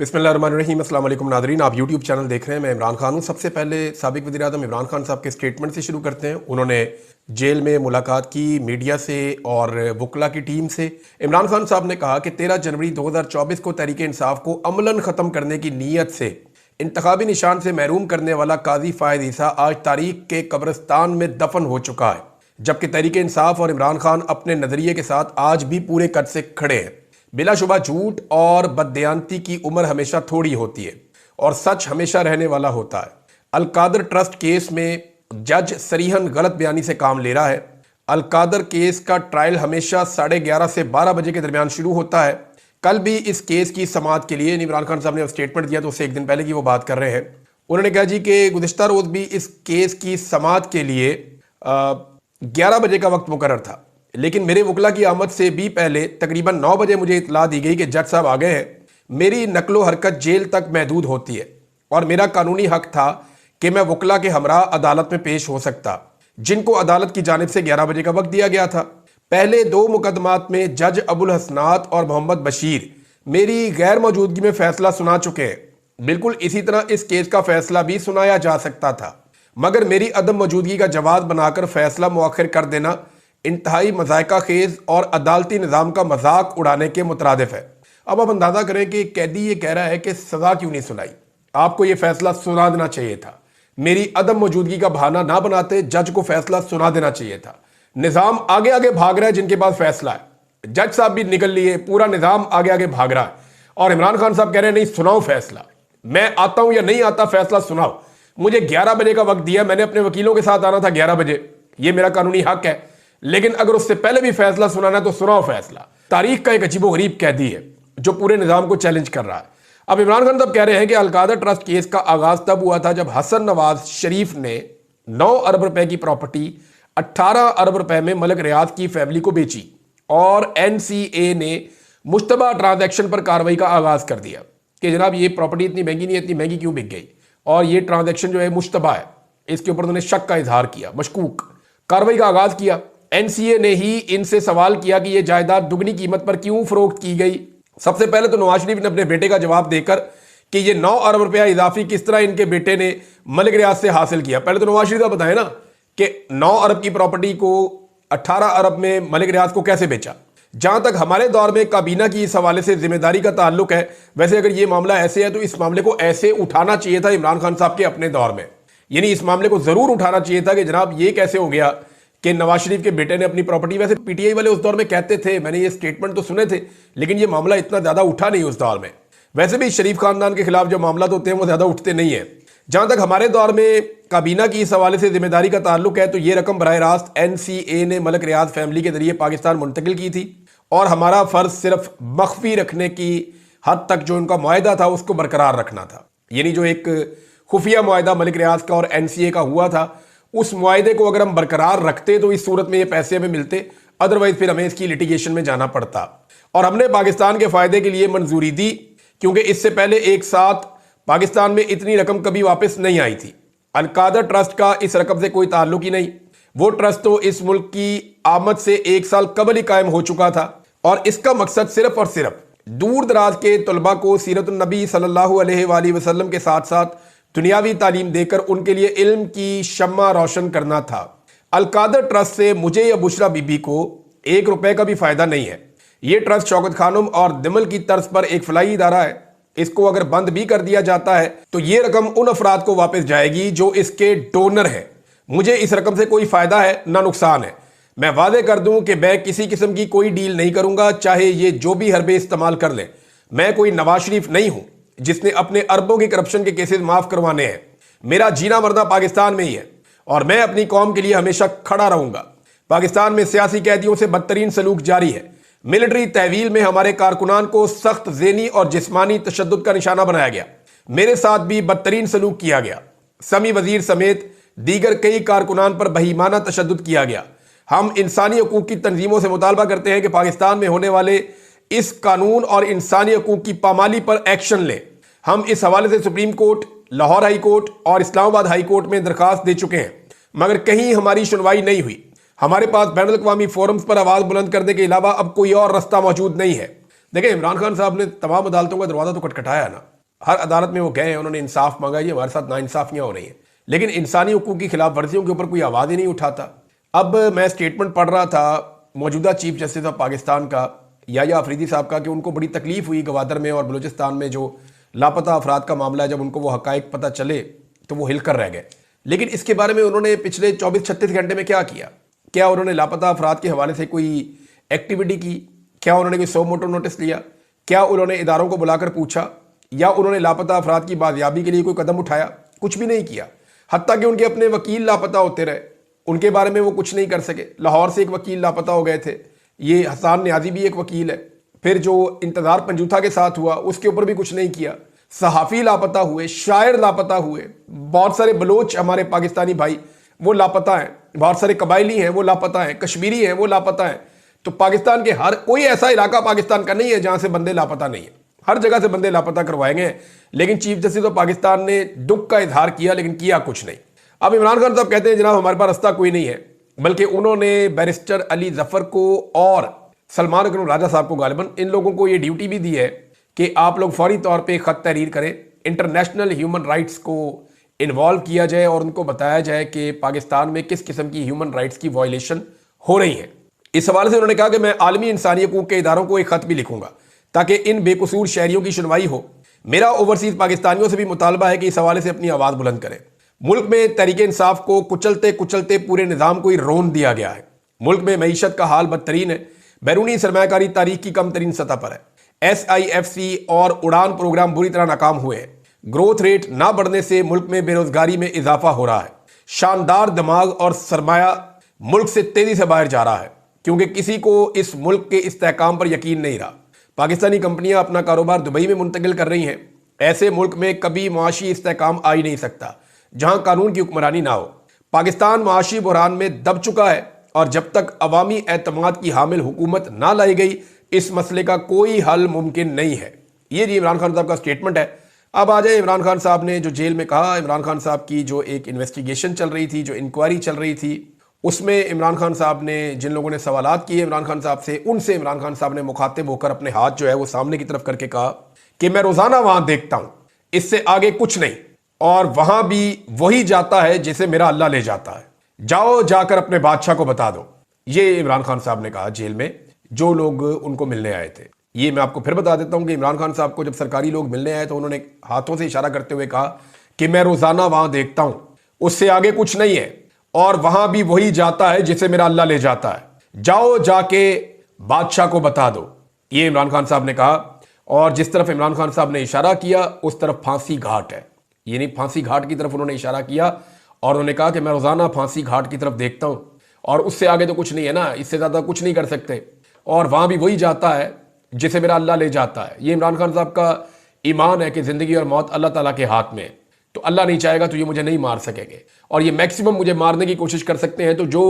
बिस्मिल्लाहिर्रहमानिर्रहीम। अस्सलाम वालेकुम नादरीन, आप यूट्यूब चैनल देख रहे हैं। मैं इमरान खान हूँ। सबसे पहले साबिक वज़ीर-ए-आज़म इमरान खान साहब के स्टेटमेंट से शुरू करते हैं। उन्होंने जेल में मुलाकात की मीडिया से और वकला की टीम से। इमरान खान साहब ने कहा कि 13 जनवरी 2024 को तहरीक इंसाफ को अमलन ख़त्म करने की नीयत से इंतखाबी निशान से महरूम करने वाला काजी फ़ायद ईसा आज तारीख के कब्रिस्तान में दफन हो चुका है, जबकि तहरीक इंसाफ और इमरान खान अपने नज़रिए के साथ आज भी पूरे कद से खड़े हैं। बिलाशुबा झूठ और बददयांती की उम्र हमेशा थोड़ी होती है और सच हमेशा रहने वाला होता है। अलकादर ट्रस्ट केस में जज सरीहन गलत बयानी से काम ले रहा है। अलकादर केस का ट्रायल हमेशा 11:30 से 12 बजे के दरमियान शुरू होता है। कल भी इस केस की समाअत के लिए इमरान खान साहब ने स्टेटमेंट दिया, तो उससे एक दिन पहले की वो बात कर रहे हैं। उन्होंने कहा जी कि गुज़िश्ता रोज़ भी इस केस की समाअत के लिए 11 बजे का वक्त मुकर्रर था, लेकिन मेरे वकला की आमद से भी पहले तकरीबन 9 बजे मुझे इतला दी गई कि जज साहब आ गए हैं। मेरी नकलो हरकत जेल तक महदूद होती है और मेरा कानूनी हक था कि मैं वकला के हमरा अदालत में पेश हो सकता, जिनको अदालत की जानिब से 11 बजे का वक्त दिया गया था। पहले 2 मुकदमात में जज अबुल हसनात और मोहम्मद बशीर मेरी गैर मौजूदगी में फैसला सुना चुके हैं। बिल्कुल इसी तरह इस केस का फैसला भी सुनाया जा सकता था, मगर मेरी अदम मौजूदगी का जवाब बनाकर फैसला मुअख्खर कर देना इंतहाई मज़ायका खेज और अदालती निज़ाम का मजाक उड़ाने के मुतरादिफ है। अब आप अंदाजा करें कि कैदी ये कह रहा है कि सजा क्यों नहीं सुनाई, आपको ये फैसला सुना देना चाहिए था। मेरी अदम मौजूदगी का बहाना ना बनाते, जज को फैसला सुना देना चाहिए था। निज़ाम आगे आगे भाग रहा है, जिनके पास फैसला है। जज साहब भी निकल लिए, पूरा निज़ाम आगे आगे भाग रहा है और इमरान खान साहब कह रहे हैं नहीं सुनाओ फैसला, मैं आता हूं या नहीं आता, फैसला सुनाओ। मुझे 11 बजे का वक्त दिया, मैंने अपने वकीलों के साथ आना था 11 बजे, ये मेरा कानूनी हक है, लेकिन अगर उससे पहले भी फैसला सुनाना है तो सुनाओ फैसला। तारीख का एक अजीबोगरीब कैदी है जो पूरे निज़ाम को चैलेंज कर रहा है। अब इमरान खान साहब कह रहे हैं कि अलकादर ट्रस्ट केस का आगाज तब हुआ था जब हसन नवाज शरीफ ने 9 अरब रुपए की प्रॉपर्टी 18 अरब रुपए में मलिक रियाज की फैमिली को बेची और NCA ने मुश्तबा ट्रांजैक्शन पर कार्रवाई का आगाज कर दिया कि जनाब ये प्रॉपर्टी इतनी महंगी नहीं है, इतनी महंगी क्यों बिक गई, और ये ट्रांजैक्शन जो है मुश्तबा है, इसके ऊपर उन्होंने शक का इजहार किया, मशकूक। कार्रवाई का आगाज किया। NCA ने ही इनसे सवाल किया कि यह जायदाद दुगनी कीमत पर क्यों फरोख्त की गई। सबसे पहले तो नवाज शरीफ ने अपने बेटे का जवाब देकर कि ये 9 अरब रुपया इजाफी किस तरह इनके बेटे ने मलिक रियाज से हासिल किया। पहले तो नवाज शरीफ का बताए ना कि 9 अरब की प्रॉपर्टी को 18 अरब में मलिक रियाज को कैसे बेचा। जहां तक हमारे दौर में काबीना की इस हवाले से जिम्मेदारी का ताल्लुक है, वैसे अगर ये मामला ऐसे है तो इस मामले को ऐसे उठाना चाहिए था इमरान खान साहब के अपने दौर में, यानी इस मामले को जरूर उठाना चाहिए था कि जनाब ये कैसे हो गया कि नवाज शरीफ के बेटे ने अपनी प्रॉपर्टी, वैसे PTI वाले उस दौर में कहते थे, मैंने ये स्टेटमेंट तो सुने थे, लेकिन ये मामला इतना ज्यादा उठा नहीं उस दौर में। वैसे भी शरीफ खानदान के खिलाफ जो मामला होते हैं वो ज्यादा उठते नहीं है। जहां तक हमारे दौर में काबीना की इस हवाले से जिम्मेदारी का ताल्लुक है तो ये रकम बराह रास्त NCA ने मलिक रियाज फैमिली के जरिए पाकिस्तान मुंतकिल की थी और हमारा फर्ज सिर्फ मख्फी रखने की हद तक जो उनका मुआहदा था उसको बरकरार रखना था। यानी जो एक खुफिया मुआहदा मलिक रियाज का और NCA का हुआ था, उस मुआहदे को अगर हम बरकरार रखते तो इस सूरत में ये पैसे हमें मिलते, अदरवाइज फिर हमें इसकी लिटिगेशन में जाना पड़ता। और हमने पाकिस्तान के फायदे के लिए मंजूरी दी क्योंकि इससे पहले एक साथ पाकिस्तान में इतनी रकम कभी वापस नहीं आई थी। अलकादर ट्रस्ट का इस रकम से कोई ताल्लुक ही नहीं। वो ट्रस्ट तो इस मुल्क की आमद से 1 साल कबल ही कायम हो चुका था और इसका मकसद सिर्फ और सिर्फ दूर दराज के तलबा को सीरतुन नबी सल्लल्लाहु अलैहि वसल्लम के साथ साथ दुनियावी तालीम देकर उनके लिए इल्म की शम्मा रोशन करना था। अलकादर ट्रस्ट से मुझे या बुशरा बीबी को 1 रुपए का भी फायदा नहीं है। ये ट्रस्ट शौकत खानम और दिमल की तर्ज पर एक फलाई इदारा है। इसको अगर बंद भी कर दिया जाता है तो ये रकम उन अफराद को वापस जाएगी जो इसके डोनर हैं। मुझे इस रकम से कोई फायदा है ना नुकसान है। मैं वादे कर दूं कि मैं किसी किस्म की कोई डील नहीं करूंगा, चाहे ये जो भी हरबे इस्तेमाल कर ले। मैं कोई नवाज शरीफ नहीं हूं जिसने अपने अरबों के करप्शन के केसेस माफ करवाने हैं। मेरा जीना मरना पाकिस्तान में ही है और मैं अपनी कौम के लिए हमेशा खड़ा रहूंगा। पाकिस्तान में सियासी कैदियों से बदतरीन सलूक जारी है। मिलिट्री तहवील में हमारे कारकुनान को सख्त ज़हनी और जिस्मानी तशद्दुद का निशाना बनाया गया। मेरे साथ भी बदतरीन सलूक किया गया। समी वजीर समेत दीगर कई कारकुनान पर बहीमाना तशद्दुद किया गया। हम इंसानी हकूक की तंजीमों से मुतालबा करते हैं कि पाकिस्तान में होने वाले इस कानून और इंसानी हकूक की पामाली पर एक्शन लें। हम इस हवाले से supreme court, Lahore high court और इस्लामाबाद हाई कोर्ट में दरखास्त दे चुके हैं, मगर कहीं हमारी सुनवाई नहीं हुई। हमारे पास बैनुल अक़वामी फोरम्स पर आवाज़ बुलंद करने के अलावा अब कोई और रास्ता मौजूद नहीं है। देखिए, इमरान खान साहब ने तमाम अदालतों का दरवाजा तो खटखटाया ना, हर अदालत में वो गए, उन्होंने इंसाफ मांगा, ये हमारे साथ नाइंसाफियां हो रही हैं, लेकिन इंसानी हुकूक की खिलाफ वर्जियों के ऊपर कोई आवाज़ ही नहीं उठाता। अब मैं स्टेटमेंट पढ़ रहा था मौजूदा चीफ जस्टिस ऑफ पाकिस्तान का याया अफरीदी साहब का, कि उनको बड़ी तकलीफ हुई गवादर में और बलूचिस्तान में जो लापता अफराद का मामला है, जब उनको वो हकाइक पता चले तो वो हिलकर रह गए। लेकिन इसके बारे में उन्होंने पिछले 24-36 घंटे में क्या किया? क्या उन्होंने लापता अफराद के हवाले से कोई एक्टिविटी की? क्या उन्होंने कोई सो मोटो नोटिस लिया? क्या उन्होंने इदारों को बुलाकर पूछा? या उन्होंने लापता अफराद की बाजियाबी के लिए कोई कदम उठाया? कुछ भी नहीं किया। हत्ता कि उनके अपने वकील लापता होते रहे, उनके बारे में वो कुछ नहीं कर सके। लाहौर से एक वकील लापता हो गए थे, ये हसान न्याजी भी एक वकील है। फिर जो इंतजार पंजूथा के साथ हुआ उसके ऊपर भी कुछ नहीं किया। सहाफ़ी लापता हुए, शायर लापता हुए, बहुत सारे बलोच हमारे पाकिस्तानी भाई वो लापता हैं, बहुत सारे कबायली हैं वो लापता हैं, कश्मीरी हैं वो लापता हैं। तो पाकिस्तान के हर कोई ऐसा इलाका पाकिस्तान का नहीं है जहां से बंदे लापता नहीं है, हर जगह से बंदे लापता करवाए गए। लेकिन चीफ जस्टिस ऑफ पाकिस्तान ने दुख का इजहार किया, लेकिन किया कुछ नहीं। अब इमरान खान साहब कहते हैं जनाब हमारे पास रास्ता कोई नहीं है, बल्कि उन्होंने बैरिस्टर अली जफर को और सलमान अकरम राजा साहब को, गालिबन इन लोगों को ये ड्यूटी भी दी है कि आप लोग फौरी तौर पे खत तहरीर करें, इंटरनेशनल ह्यूमन राइट्स को इन्वॉल्व किया जाए और उनको बताया जाए कि पाकिस्तान में किस किस्म की ह्यूमन राइट्स की वायलेशन हो रही है। इस हवाले से उन्होंने कहा कि मैं आलमी इंसानी हकूक के इदारों को एक खत भी लिखूंगा ताकि इन बेकसूर शहरियों की सुनवाई हो। मेरा ओवरसीज पाकिस्तानियों से भी मुतालबा है कि इस हवाले से अपनी आवाज़ बुलंद करें। मुल्क में तहरीक इंसाफ को कुचलते कुचलते पूरे निज़ाम को ही रोन दिया गया है। मुल्क में मईशत का हाल बदतरीन है, बैरूनी सरमायाकारी तारीख की कम तरीन सतह पर है। SIFC और उड़ान प्रोग्राम बुरी तरह नाकाम हुए हैं। ग्रोथ रेट ना बढ़ने से मुल्क में बेरोजगारी में इजाफा हो रहा है। शानदार दिमाग और सरमाया मुल्क से तेजी से बाहर जा रहा है, क्योंकि किसी को इस मुल्क के इस्तेहकाम पर यकीन नहीं रहा। पाकिस्तानी कंपनियां अपना कारोबार दुबई में मुंतकिल कर रही हैं। ऐसे मुल्क में कभी माशी इस्तेहकाम आ ही नहीं सकता जहां कानून की हुक्मरानी ना हो। पाकिस्तान माशी बुरहान में दब चुका है और जब तक अवामी एतमाद की हामिल हुकूमत ना लाई गई इस मसले का कोई हल मुमकिन नहीं है। ये जी इमरान खान साहब का स्टेटमेंट है। अब आ जाए इमरान खान साहब ने जो जेल में कहा। इमरान खान साहब की जो एक इन्वेस्टिगेशन चल रही थी, जो इंक्वायरी चल रही थी, उसमें इमरान खान साहब ने जिन लोगों ने सवालात किए इमरान खान साहब से, उनसे इमरान खान साहब ने मुखातिब होकर अपने हाथ जो है वो सामने की तरफ करके कहा कि मैं रोजाना वहां देखता हूं, इससे आगे कुछ नहीं, और वहां भी वही जाता है जिसे मेरा अल्लाह ले जाता है। जाओ जाकर अपने बादशाह को बता दो। ये इमरान खान साहब ने कहा जेल में जो लोग उनको मिलने आए थे। ये मैं आपको फिर बता देता हूं कि इमरान खान साहब को जब सरकारी लोग मिलने आए तो उन्होंने हाथों से इशारा करते हुए कहा कि मैं रोजाना वहां देखता हूं, उससे आगे कुछ नहीं है, और वहां भी वही जाता है जिसे मेरा अल्लाह ले जाता है। जाओ जाके बादशाह को बता दो। ये इमरान खान साहब ने कहा, और जिस तरफ इमरान खान साहब ने इशारा किया उस तरफ फांसी घाट है। ये नहीं, फांसी घाट की तरफ उन्होंने इशारा किया और उन्होंने कहा कि मैं रोजाना फांसी घाट की तरफ देखता हूं, और उससे आगे तो कुछ नहीं है ना, इससे ज्यादा कुछ नहीं कर सकते, और वहां भी वही जाता है जिसे मेरा अल्लाह ले जाता है। ये इमरान खान साहब का ईमान है कि जिंदगी और मौत अल्लाह ताला के हाथ में है, तो अल्लाह नहीं चाहेगा तो ये मुझे नहीं मार सकेंगे, और ये मैक्सिमम मुझे मारने की कोशिश कर सकते हैं। तो जो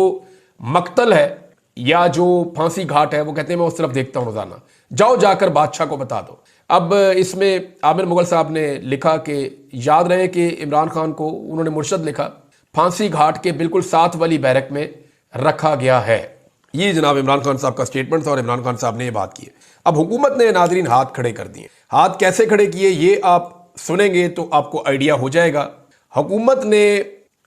मक्तल है या जो फांसी घाट है वो कहते हैं मैं उस तरफ देखता हूं रोजाना, जाओ जाकर बादशाह को बता दो। अब इसमें आमिर मुगल साहब ने लिखा कि याद रहे कि इमरान खान को उन्होंने मुर्शद लिखा फांसी घाट के बिल्कुल साथ वाली बैरक में रखा गया है। ये जनाब इमरान खान साहब का स्टेटमेंट था और इमरान खान साहब ने ये बात की है। अब हुकूमत ने नाजरीन हाथ खड़े कर दिए। हाथ कैसे खड़े किए ये आप सुनेंगे तो आपको आइडिया हो जाएगा। हुकूमत ने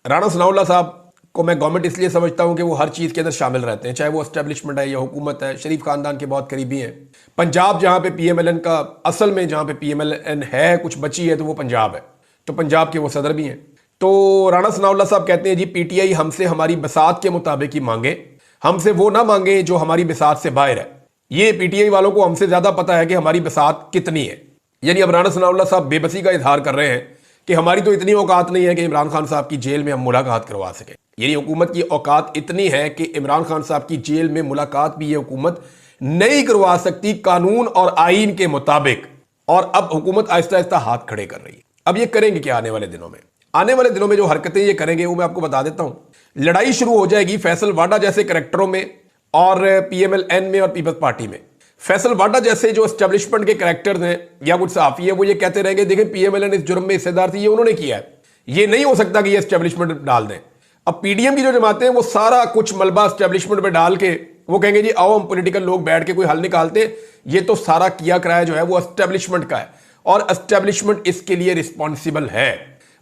राणा सनाउल्लाह साहब को मैं गवर्नमेंट इसलिए समझता हूं कि वो हर चीज़ के अंदर शामिल रहते हैं, चाहे वो एस्टेब्लिशमेंट है या हुकूमत है, शरीफ खानदान के बहुत करीबी हैं। पंजाब जहां पे PMLN का असल में जहां पे PMLN है कुछ बची है तो वो पंजाब है, तो पंजाब के वो सदर भी हैं। तो राणा सनाउल्लाह साहब कहते हैं जी PTI हमसे हमारी बसात के मुताबिक ही मांगे, हमसे वो ना मांगे जो हमारी बसात से बाहर है। ये PTI वालों को हमसे ज्यादा पता है कि हमारी बसात कितनी है। यानी अब राणा सनाउल्लाह साहब बेबसी का इजहार कर रहे हैं कि हमारी तो इतनी औकात नहीं है कि इमरान खान साहब की जेल में हम मुलाकात करवा सके। यानी हुकूमत की औकात इतनी है कि इमरान खान साहब की जेल में मुलाकात भी ये हुकूमत नहीं करवा सकती कानून और आईन के मुताबिक। और अब हुकूमत आहिस्ता आहिस्ता हाथ खड़े कर रही है। अब ये करेंगे क्या आने वाले दिनों में? आने वाले दिनों में जो हरकतें ये करेंगे वो मैं आपको बता देता हूं। लड़ाई शुरू हो जाएगी फैसल वाडा जैसे करैक्टरों में और PMLN में और पीपल्स पार्टी में। फैसल वाडा जैसे जो एस्टेब्लिशमेंट के करैक्टर्स हैं या कुछ सहाफी है वो ये कहते रहेंगे देखें PMLN इस जुर्म में हिस्सेदार थी, ये उन्होंने किया है, ये नहीं हो सकता कि ये एस्टेब्लिशमेंट डाल दें। अब PDM की जो जमातें हैं वो सारा कुछ मलबा एस्टेब्लिशमेंट में डाल के वो कहेंगे जी आओ हम पॉलिटिकल लोग बैठ के कोई हल निकालते। ये तो सारा किया कराया जो है वो एस्टेब्लिशमेंट का है और एस्टेब्लिशमेंट इसके लिए रिस्पॉन्सिबल है।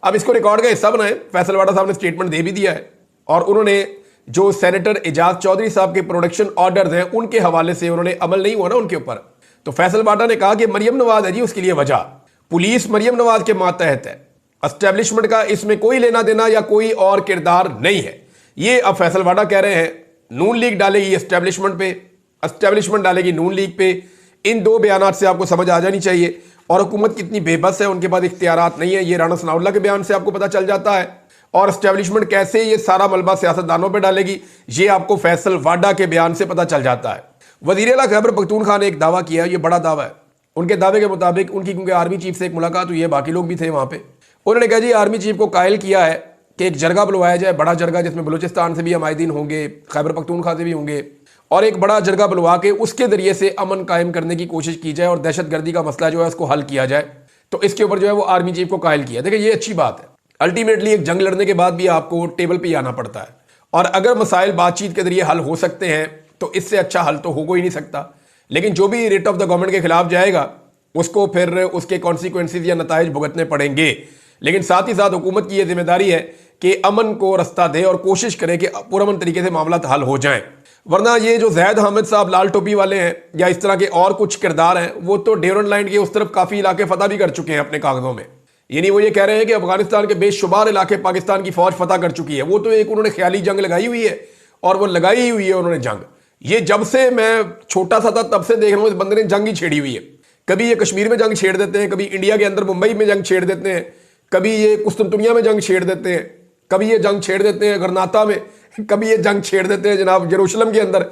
अब इसको रिकॉर्ड का हिस्सा बनाए, फैसल वाडा साहब ने स्टेटमेंट दे भी दिया है और उन्होंने जो सेनेटर एजाज चौधरी साहब के प्रोडक्शन ऑर्डर्स हैं उनके हवाले से उन्होंने अमल नहीं हुआ ना उनके ऊपर, तो फैसल वाडा ने कहा कि मरियम नवाज है जी उसके लिए वजह, पुलिस मरियम नवाज के मातहत है, एस्टेब्लिशमेंट का इसमें कोई लेना देना या कोई और किरदार नहीं है। ये अब फैसल वाडा कह रहे हैं नून लीग डालेगी एस्टेब्लिशमेंट पे, एस्टेब्लिशमेंट डालेगी नून लीग पे। इन दो बयानात से आपको समझ आ जानी चाहिए और हुकूमत कितनी बेबस है, उनके पास इख्तियारात नहीं है, ये राणा सनाउल्लाह के बयान से आपको पता चल जाता है। और एस्टेब्लिशमेंट कैसे ये सारा मलबा सियासतदानों पे डालेगी ये आपको फैसल वाडा के बयान से पता चल जाता है। वज़ीर आला खैबर पख्तूनख्वा ने एक दावा किया, ये बड़ा दावा है। उनके दावे के मुताबिक उनकी क्योंकि आर्मी चीफ से एक मुलाकात हुई है, बाकी लोग भी थे वहाँ पे, उन्होंने कहा जी आर्मी चीफ को कायल किया है कि एक जरगा बुलवाया जाए, बड़ा जरगा जिसमें बलूचिस्तान से भी हमायदीन होंगे, खैबर पख्तूनख्वा से भी होंगे, और एक बड़ा जरगा बुलवा के उसके जरिए से अमन कायम करने की कोशिश की जाए और दहशतगर्दी का मसला जो है उसको हल किया जाए। तो इसके ऊपर जो है वो आर्मी चीफ को कायल किया। देखिए ये अच्छी बात है, अल्टीमेटली एक जंग लड़ने के बाद भी आपको टेबल पे आना पड़ता है और अगर मसाइल बातचीत के जरिए हल हो सकते हैं तो इससे अच्छा हल तो हो ही नहीं सकता। लेकिन जो भी रेट ऑफ द गवर्नमेंट के खिलाफ जाएगा उसको फिर उसके कॉन्सिक्वेंसेज या नताइज भुगतने पड़ेंगे। लेकिन साथ ही साथ हुकूमत की यह जिम्मेदारी है कि अमन को रास्ता दे और कोशिश करे कि पुरअमन तरीके से मामला हल हो जाएं। वरना ये जो जैद हामिद साहब लाल टोपी वाले हैं या इस तरह के और कुछ किरदार हैं वो तो ड्यूरेंट लाइन के उस तरफ काफ़ी इलाके फतह भी कर चुके हैं अपने कागजों में। यानी वो ये कह रहे हैं कि अफगानिस्तान के बेशुमार इलाके पाकिस्तान की फौज फतह कर चुकी है। वो तो एक उन्होंने ख्याली जंग लगाई हुई है और वो लगाई हुई है उन्होंने जंग। ये जब से मैं छोटा सा था तब से देख रहा हूँ इस बंदे ने जंग ही छेड़ी हुई है। कभी ये कश्मीर में जंग छेड़ देते हैं, कभी इंडिया के अंदर मुंबई में जंग छेड़ देते हैं, कभी ये कुस्तुनतुनिया में जंग छेड़ देते हैं, कभी ये जंग छेड़ देते हैं गरनाता में, कभी ये जंग छेड़ देते हैं जनाब यरूशलेम के अंदर।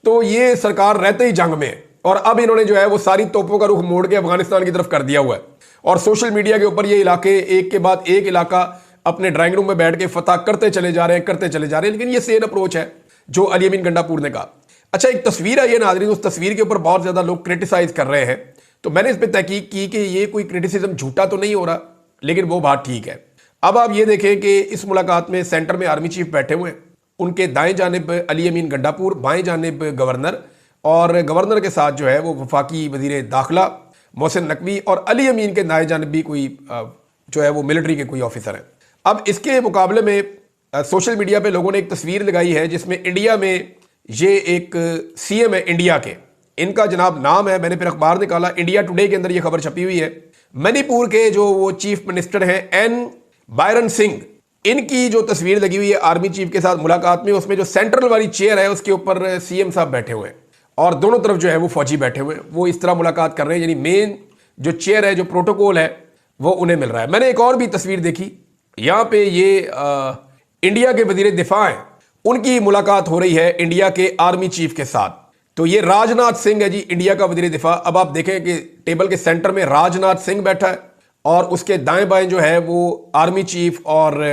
तो ये सरकार रहते ही जंग में है और अब इन्होंने जो है वो सारी तोपों का रुख मोड़ के अफगानिस्तान की तरफ कर दिया हुआ है और सोशल मीडिया के ऊपर ये इलाके एक के बाद एक इलाका अपने ड्राइंग रूम में बैठ के फतह करते चले जा रहे हैं। लेकिन ये सेम अप्रोच है जो अली अमीन गंडापुर ने कहा। अच्छा एक तस्वीर है ये नाज़रीन, उस तस्वीर के ऊपर बहुत ज्यादा लोग क्रिटिसाइज कर रहे हैं, तो मैंने इस पर तहकीक की कि ये कोई क्रिटिसिज्म झूठा तो नहीं हो रहा, लेकिन वो बात ठीक है। अब आप ये देखें कि इस मुलाकात में सेंटर में आर्मी चीफ बैठे हुए हैं, उनके दाएं जानिब अली अमीन गंडापुर, बाएं जानिब गवर्नर, और गवर्नर के साथ जो है वो वफाकी वजीर दाखिला मोहसिन नकवी, और अली अमीन के दाएं जानिब भी कोई जो है वो मिलिट्री के कोई ऑफिसर हैं। अब इसके मुकाबले में सोशल मीडिया पे लोगों ने एक तस्वीर लगाई है जिसमें इंडिया में ये एक सीएम है इंडिया के, इनका जनाब नाम है, मैंने फिर अखबार निकाला, इंडिया टुडे के अंदर ये खबर छपी हुई है। मणिपुर के जो वो चीफ मिनिस्टर हैं एन बायरन सिंह, इनकी जो तस्वीर लगी हुई है आर्मी चीफ के साथ मुलाकात में, उसमें जो सेंट्रल वाली चेयर है उसके ऊपर सीएम साहब बैठे हुए हैं और दोनं तरफ जो है वो फौजी बैठे हुए हैं। वो इस तरह मुलाकात कर रहे हैं, यानी मेन जो चेयर है, जो प्रोटोकॉल है वो उन्हें मिल रहा है। मैंने एक और भी तस्वीर देखी, यहाँ पे ये इंडिया के वजीर दिफा हैं, उनकी मुलाकात हो रही है इंडिया के आर्मी चीफ के साथ। तो ये राजनाथ सिंह है जी इंडिया का वजीर दिफा। अब आप देखें कि टेबल के सेंटर में राजनाथ सिंह बैठा है और उसके दाएं बाएं जो है वो आर्मी चीफ और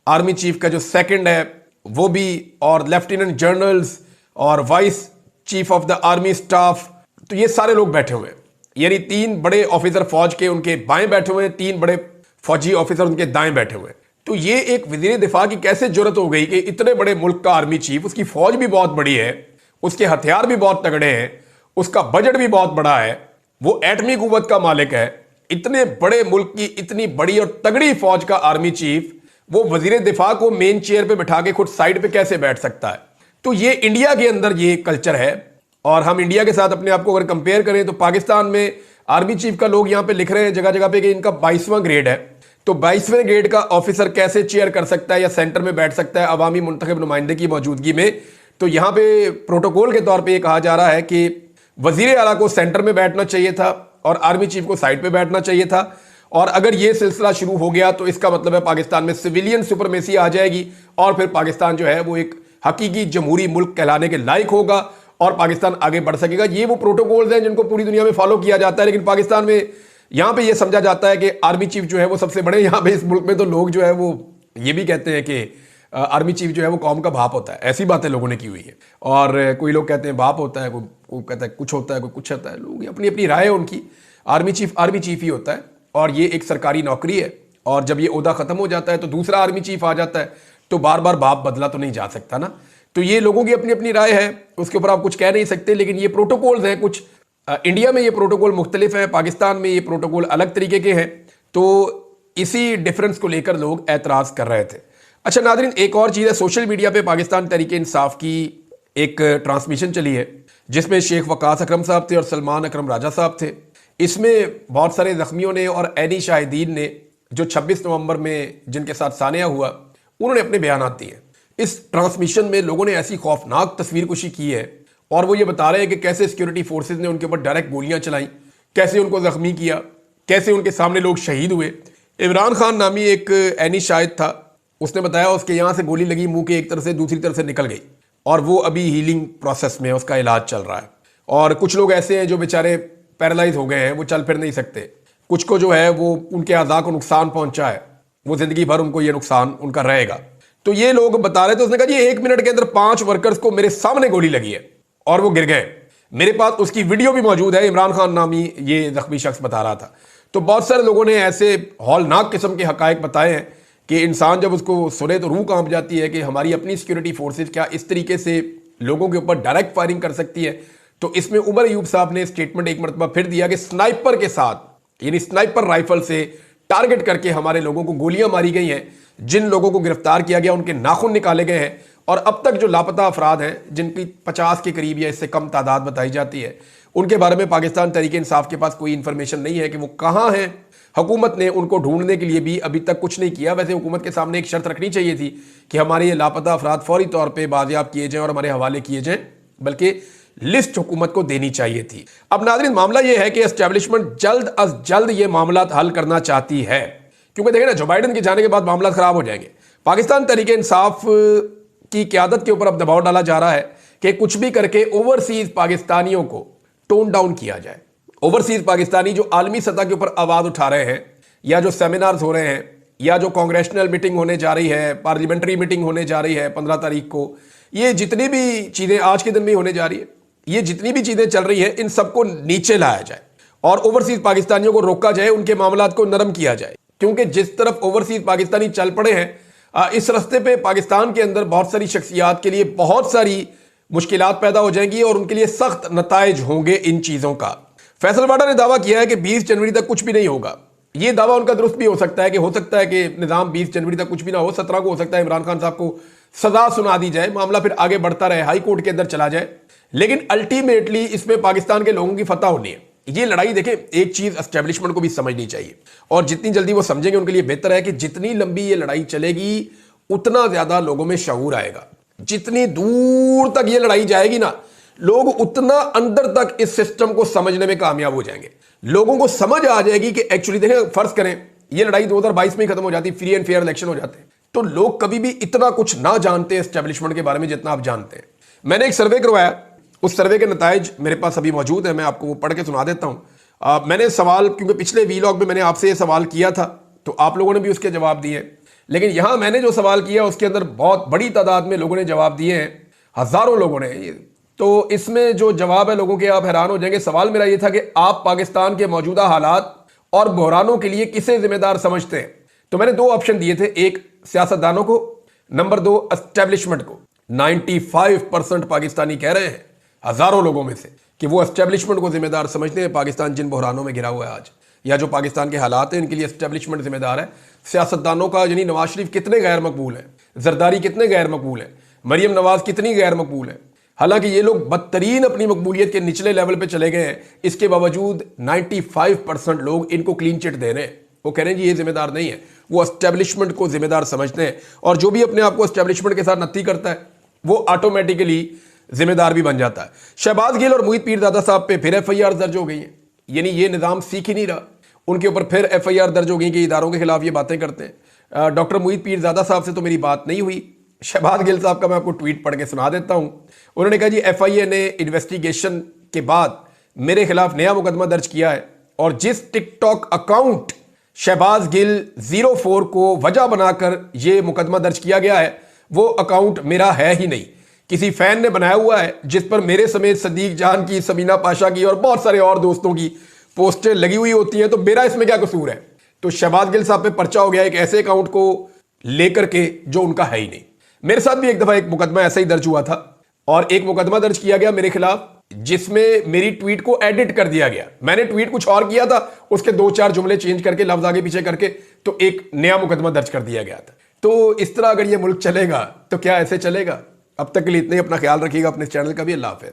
आर्मी चीफ का जो सेकंड है वो भी, और लेफ्टिनेंट जनरल्स और vice chief of the army staff, तो ये सारे लोग बैठे हुए हैं। यानी 3 बड़े ऑफिसर फौज के उनके बाएं बैठे हुए हैं, 3 बड़े फौजी ऑफिसर उनके दाएं बैठे हुए हैं। तो ये एक वजीर दिफा की कैसे जरूरत हो गई कि इतने बड़े मुल्क का आर्मी चीफ, उसकी फौज भी बहुत बड़ी है, उसके हथियार भी बहुत तगड़े हैं, उसका बजट भी बहुत बड़ा है, वो एटमी कुव्वत का मालिक है, इतने बड़े मुल्क की इतनी बड़ी और तगड़ी फौज का आर्मी चीफ वो वजीर दिफा को मेन चेयर पे बिठा के खुद साइड पे कैसे बैठ सकता है? तो ये इंडिया के अंदर ये कल्चर है। और हम इंडिया के साथ अपने आप को अगर कंपेयर करें तो पाकिस्तान में आर्मी चीफ का लोग यहाँ पे लिख रहे हैं जगह जगह पे कि इनका 22वां ग्रेड है। तो 22वें ग्रेड का ऑफिसर कैसे चेयर कर सकता है या सेंटर में बैठ सकता है अवामी मुंतखब नुमाइंदे की मौजूदगी में? तो यहाँ पे प्रोटोकॉल के तौर पर यह कहा जा रहा है कि वजीर आला को सेंटर में बैठना चाहिए था और आर्मी चीफ को साइड पे बैठना चाहिए था। और अगर ये सिलसिला शुरू हो गया तो इसका मतलब है पाकिस्तान में सिविलियन सुपरमेसी आ जाएगी और फिर पाकिस्तान जो है वो एक हकीकी जमहूरी मुल्क कहलाने के लायक होगा और पाकिस्तान आगे बढ़ सकेगा। ये वो प्रोटोकॉल्स हैं जिनको पूरी दुनिया में फॉलो किया जाता है, लेकिन पाकिस्तान में यहाँ पे ये समझा जाता है कि आर्मी चीफ जो है वो सबसे बड़े। यहाँ पे इस मुल्क में तो लोग जो है वो ये भी कहते हैं कि आर्मी चीफ जो है वो कौम का बाप होता है। ऐसी बातें लोगों ने की हुई है। और कोई लोग कहते हैं बाप होता है, कोई कहता है कुछ होता है, कोई कुछ होता है। लोग अपनी अपनी राय है उनकी। आर्मी चीफ ही होता है और ये एक सरकारी नौकरी है और जब ये ओहदा खत्म हो जाता है तो दूसरा आर्मी चीफ आ जाता है, तो बार बार बाप बदला तो नहीं जा सकता ना। तो ये लोगों की अपनी अपनी राय है, उसके ऊपर आप कुछ कह नहीं सकते। लेकिन ये प्रोटोकॉल्स हैं कुछ, इंडिया में ये प्रोटोकॉल मुख्तलिफ है, पाकिस्तान में ये प्रोटोकॉल अलग तरीके के हैं। तो इसी डिफरेंस को लेकर लोग एतराज कर रहे थे। अच्छा नाज़रीन, एक और चीज़ है, सोशल मीडिया पे पाकिस्तान तहरीक इंसाफ की एक ट्रांसमिशन चली है जिसमें शेख वकास अकरम साहब थे और सलमान अकरम राजा साहब थे। इसमें बहुत सारे जख्मियों ने और ऐनी शाहिदीन ने जो 26 नवंबर में जिनके साथ सानिया हुआ, उन्होंने अपने बयान दिए। इस ट्रांसमिशन में लोगों ने ऐसी खौफनाक तस्वीर कुशी की है और वो ये बता रहे हैं कि कैसे सिक्योरिटी फोर्सेज ने उनके ऊपर डायरेक्ट गोलियां चलाई, कैसे उनको जख्मी किया, कैसे उनके सामने लोग शहीद हुए। इमरान खान नामी एक ऐनी शाहिद था, उसने बताया उसके यहाँ से गोली लगी, मुंह के एक तरफ से दूसरी तरफ से निकल गई और वो अभी हीलिंग प्रोसेस में है, उसका इलाज चल रहा है। और कुछ लोग ऐसे हैं जो बेचारे पैरालाइज हो गए हैं, वो चल फिर नहीं सकते। कुछ को जो है वो उनके अज़ा को नुकसान पहुंचा है, वो जिंदगी भर उनको ये नुकसान उनका रहेगा। तो ये लोग बता रहे थे, उसने कहा जी 1 मिनट के अंदर 5 वर्कर्स को मेरे सामने गोली लगी है और वो गिर गए। मेरे पास उसकी वीडियो भी मौजूद है, इमरान खान नामी ये जख्मी शख्स बता रहा था। तो बहुत सारे लोगों ने ऐसे हौलनाक किस्म के हकायक बताए हैं कि इंसान जब उसको सुने तो रूह कांप जाती है कि हमारी अपनी सिक्योरिटी फोर्सेज क्या इस तरीके से लोगों के ऊपर डायरेक्ट फायरिंग कर सकती है। तो इसमें उमर अयूब साहब ने स्टेटमेंट एक मरतबा फिर दिया कि स्नाइपर के साथ, यानी स्नाइपर राइफल से टारगेट करके हमारे लोगों को गोलियां मारी गई हैं। जिन लोगों को गिरफ्तार किया गया उनके नाखून निकाले गए हैं और अब तक जो लापता अफराद हैं जिनकी 50 के करीब या इससे कम तादाद बताई जाती है, उनके बारे में पाकिस्तान तहरीक इंसाफ के पास कोई इंफॉर्मेशन नहीं है कि वो कहाँ हैं। हुकूमत ने उनको ढूंढने के लिए भी अभी तक कुछ नहीं किया। वैसे हुकूमत के सामने एक शर्त रखनी चाहिए थी कि हमारे ये लापता अफराद फौरी तौर पर बाजियाब किए जाएं और हमारे हवाले किए जाएं, बल्कि लिस्ट हुकूमत को देनी चाहिए थी। अब नाज़रीन, मामला यह है कि एस्टेब्लिशमेंट जल्द अज जल्द ये मामला हल करना चाहती है, क्योंकि देखें ना, जो बाइडन के जाने के बाद मामला खराब हो जाएंगे। पाकिस्तान तहरीक इंसाफ की क़यादत के ऊपर अब दबाव डाला जा रहा है कि कुछ भी करके ओवरसीज पाकिस्तानियों को टोन डाउन किया जाए। ओवरसीज पाकिस्तानी जो आलमी सतह के ऊपर आवाज़ उठा रहे हैं, या जो सेमिनार्स हो रहे हैं, या जो कांग्रेशनल मीटिंग होने जा रही है, पार्लियामेंट्री मीटिंग होने जा रही है 15 तारीख को, ये जितनी भी चीज़ें आज के दिन में होने जा रही है, ये जितनी भी चीज़ें चल रही है, इन सबको नीचे लाया जाए और ओवरसीज पाकिस्तानियों को रोका जाए, उनके मामलात को नरम किया जाए। क्योंकि जिस तरफ ओवरसीज पाकिस्तानी चल पड़े हैं, इस रास्ते पे पाकिस्तान के अंदर बहुत सारी शख्सियात के लिए बहुत सारी मुश्किलात पैदा हो जाएंगी और उनके लिए सख्त नताइज होंगे इन चीज़ों का। फैसल वाडा ने दावा किया है कि 20 जनवरी तक कुछ भी नहीं होगा। ये दावा उनका दुरुस्त भी हो सकता है कि निज़ाम 20 जनवरी तक कुछ भी ना हो, 17 को हो सकता है इमरान खान साहब को सजा सुना दी जाए, मामला फिर आगे बढ़ता रहे, हाई कोर्ट के अंदर चला जाए। लेकिन अल्टीमेटली इसमें पाकिस्तान के लोगों की फतह होनी है। ये लड़ाई देखें, एक चीज एस्टेब्लिशमेंट को भी समझनी चाहिए और जितनी जल्दी वो समझेंगे उनके लिए बेहतर है कि जितनी लंबी ये लड़ाई चलेगी उतना ज्यादा लोगों में शऊर आएगा। जितनी दूर तक ये लड़ाई जाएगी ना, लोग उतना अंदर तक इस सिस्टम को समझने में कामयाब हो जाएंगे। लोगों को समझ आ जाएगी कि एक्चुअली देखें, फर्ज करें ये लड़ाई 2022 में ही खत्म हो जाती, फ्री एंड फेयर इलेक्शन हो जाते, तो लोग कभी भी इतना कुछ ना जानते एस्टेब्लिशमेंट के बारे में जितना आप जानते हैं। मैंने एक सर्वे करवाया, उस सर्वे के नताइज मेरे पास अभी मौजूद है, मैं आपको वो पढ़ के सुना देता हूं। मैंने सवाल, क्योंकि पिछले वीलॉग में मैंने आपसे ये सवाल किया था तो आप लोगों ने भी उसके जवाब दिए, लेकिन यहां मैंने जो सवाल किया उसके अंदर बहुत बड़ी तादाद में लोगों ने जवाब दिए हैं, हजारों लोगों ने। तो इसमें जो जवाब है लोगों के, आप हैरान हो जाएंगे। सवाल मेरा ये था कि आप पाकिस्तान के मौजूदा हालात और बहरानों के लिए किसे जिम्मेदार समझते हैं। तो मैंने 2 ऑप्शन दिए थे, एक सियासतदानों को, नंबर 2 एस्टेब्लिशमेंट को। 95% पाकिस्तानी कह रहे हैं, हजारों लोगों में से, कि वो एस्टेब्लिशमेंट को जिम्मेदार समझते हैं पाकिस्तान जिन बहरानों में घिरा हुआ है आज, या जो पाकिस्तान के हालात हैं इनके लिए एस्टेब्लिशमेंट जिम्मेदार है। सियासतदानों का, यानी नवाज शरीफ कितने गैर मकबूल हैं, जरदारी कितने गैर मकबूल हैं, मरियम नवाज कितनी गैर मकबूल है। हालांकि ये लोग बदतरीन अपनी मकबूलियत के निचले लेवल पे चले गए हैं, इसके बावजूद 95% लोग इनको क्लीन चिट दे रहे हैं। वो कह रहे हैं जी ये जिम्मेदार नहीं है, वो एस्टेब्लिशमेंट को जिम्मेदार समझते हैं। और जो भी अपने आप को एस्टेब्लिशमेंट के साथ नत्ती करता है वो ऑटोमेटिकली जिम्मेदार भी बन जाता है। शहबाज गिल और मोहित पीरजादा साहब पे फिर FIR दर्ज हो गई है, यानी ये निज़ाम सीख ही नहीं रहा, उनके ऊपर फिर FIR दर्ज हो गई कि इदारों के खिलाफ ये बातें करते हैं। डॉक्टर मोहित पीरजादा साहब से तो मेरी बात नहीं हुई, शहबाज गिल साहब का मैं आपको ट्वीट पढ़ के सुना देता हूं। उन्होंने कहा जी FIA ने इन्वेस्टिगेशन के बाद मेरे खिलाफ नया मुकदमा दर्ज किया है और जिस टिकटॉक अकाउंट शहबाज गिल 04 को वजह बनाकर यह मुकदमा दर्ज किया गया है वो अकाउंट मेरा है ही नहीं, किसी फैन ने बनाया हुआ है जिस पर मेरे समेत सदीक जान की, सबीना पाशा की और बहुत सारे और दोस्तों की पोस्टें लगी हुई होती हैं, तो मेरा इसमें क्या कसूर है। तो शहबाज गिल साहब पे पर्चा हो गया एक ऐसे अकाउंट को लेकर के जो उनका है ही नहीं। मेरे साथ भी एक दफा एक मुकदमा ऐसा ही दर्ज हुआ था और एक मुकदमा दर्ज किया गया मेरे खिलाफ जिसमें मेरी ट्वीट को एडिट कर दिया गया। मैंने ट्वीट कुछ और किया था, उसके 2-4 जुमले चेंज करके, लफ्ज आगे पीछे करके, तो एक नया मुकदमा दर्ज कर दिया गया था। तो इस तरह अगर ये मुल्क चलेगा तो क्या ऐसे चलेगा? अब तक के लिए इतना ही। अपना ख्याल रखिएगा, अपने चैनल का भी। अल्लाह हाफ़िज़।